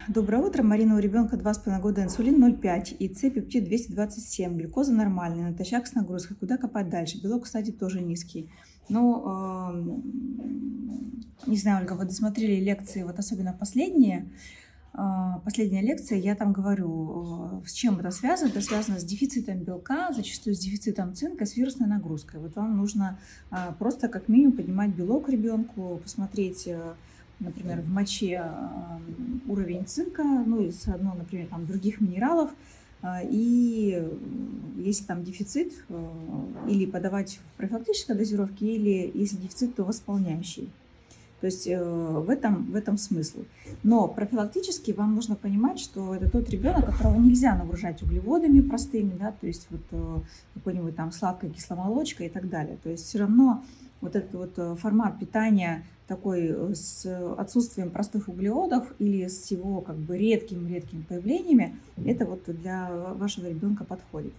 Доброе утро. Марина, у ребенка 2,5 года, инсулин 0,5 и С-пептид 227. Глюкоза нормальная, натощак с нагрузкой. Куда копать дальше? Белок, кстати, тоже низкий. Но, не знаю, Ольга, вы досмотрели лекции, вот особенно последние. Последняя лекция, я там говорю, с чем это связано. Это связано с дефицитом белка, зачастую с дефицитом цинка, с вирусной нагрузкой. Вот вам нужно просто как минимум поднимать белок ребенку, посмотреть, например, в моче уровень цинка, ну и заодно, например, там, других минералов. И если там дефицит, или подавать в профилактической дозировке, или если дефицит, то восполняющий. То есть в этом смысл. Но профилактически вам нужно понимать, что это тот ребенок, которого нельзя нагружать углеводами простыми, да, то есть вот какой-нибудь там сладкой кисломолочкой и так далее. То есть все равно вот этот вот формат питания такой с отсутствием простых углеводов или с его как бы редкими появлениями, это вот для вашего ребенка подходит.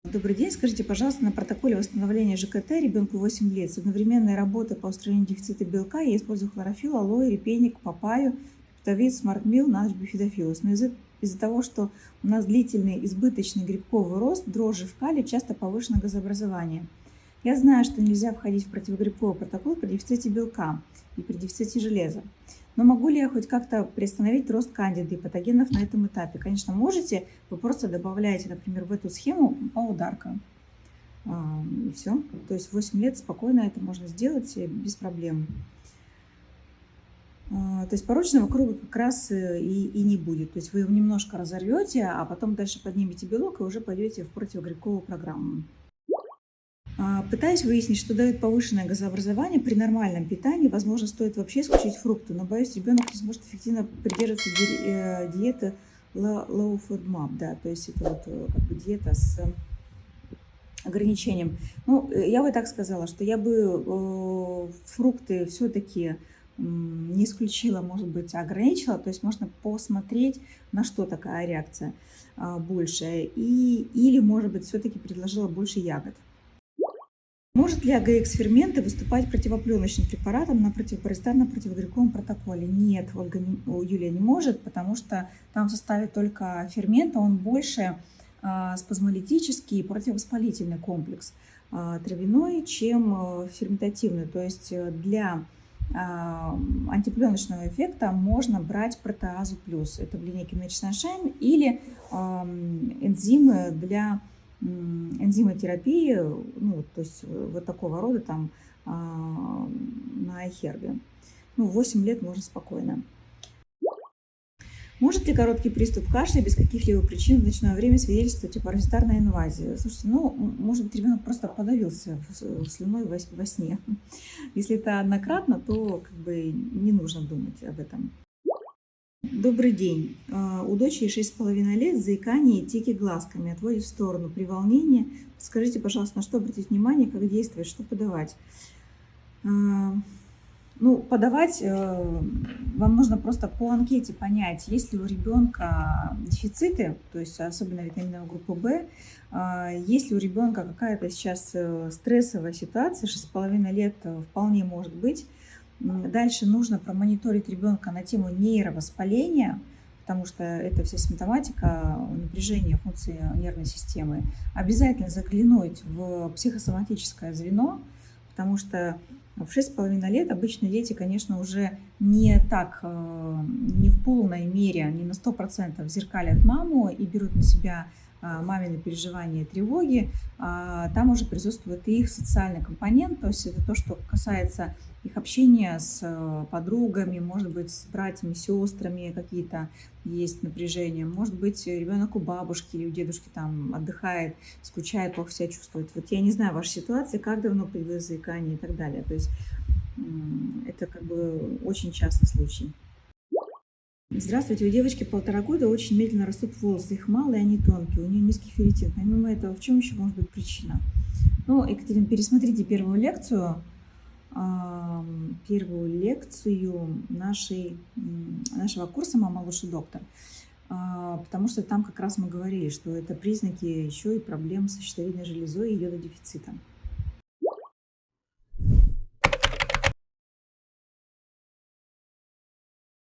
Добрый день. Скажите, пожалуйста, на протоколе восстановления ЖКТ ребенку 8 лет с одновременной работой по устранению дефицита белка я использую хлорофилл, алоэ, репейник, папайю, пептовид, смартмил, наш бифидофилус. Но из-за того, что у нас длительный избыточный грибковый рост, дрожжи в кале, часто повышено газообразование. Я знаю, что нельзя входить в противогрибковый протокол при дефиците белка и при дефиците железа. Но могу ли я хоть как-то приостановить рост кандиды и патогенов на этом этапе? Конечно, можете. Вы просто добавляете, например, в эту схему паударка. И все. То есть 8 лет спокойно это можно сделать без проблем. То есть порочного круга как раз и не будет. То есть вы его немножко разорвете, а потом дальше поднимете белок и уже пойдете в противогрибковую программу. Пытаюсь выяснить, что дает повышенное газообразование при нормальном питании. Возможно, стоит вообще исключить фрукты, но боюсь, ребенок не сможет эффективно придерживаться диеты low FODMAP, да, то есть это вот как бы диета с ограничением. Ну, я бы так сказала, что я бы фрукты все-таки не исключила, может быть, а ограничила, то есть можно посмотреть, на что такая реакция большая, или, может быть, все-таки предложила больше ягод. Может ли АГХ-ферменты выступать противопленочным препаратом на противогрибковом протоколе? Нет, Юлия, не может, потому что там в составе только фермента, он больше спазмолитический и противовоспалительный комплекс травяной, чем ферментативный. То есть для антипленочного эффекта можно брать протеазу плюс, это в линейке Nature Sunshine, или энзимы для энзимотерапии, ну, то есть вот такого рода там на iHerb. Ну, 8 лет можно спокойно. Может ли короткий приступ кашля без каких-либо причин в ночное время свидетельствовать о паразитарной инвазии? Слушайте, ну, может быть, ребенок просто подавился слюной во сне. Если это однократно, то как бы не нужно думать об этом. Добрый день. У дочери 6,5 лет, заикание и тики глазками, отводит в сторону при волнении. Скажите, пожалуйста, на что обратить внимание, как действовать, что подавать? Ну, подавать вам нужно просто по анкете понять, есть ли у ребенка дефициты, то есть особенно витаминовой группы В, есть ли у ребенка какая-то сейчас стрессовая ситуация, 6,5 лет вполне может быть. Дальше нужно промониторить ребенка на тему нейровоспаления, потому что это вся симптоматика напряжения функции нервной системы. Обязательно заглянуть в психосоматическое звено, потому что в 6,5 лет обычно дети, конечно, уже не в полной мере, не на 100% зеркалят маму и берут на себя мамины переживания и тревоги. Там уже присутствует и их социальный компонент, то есть это то, что касается их общения с подругами, может быть, с братьями, сестрами какие-то есть напряжения, может быть, ребенок у бабушки или у дедушки там отдыхает, скучает, плохо себя чувствует. Вот я не знаю вашей ситуации, как давно появилось заикание и так далее. То есть это как бы очень частый случай. Здравствуйте, у девочки 1,5 года очень медленно растут волосы, их мало и они тонкие, у нее низкий ферритин. Помимо этого, в чем еще может быть причина? Ну, Екатерина, пересмотрите первую лекцию нашего курса «Мама лучший доктор», потому что там как раз мы говорили, что это признаки еще и проблем со щитовидной железой и йододефицита.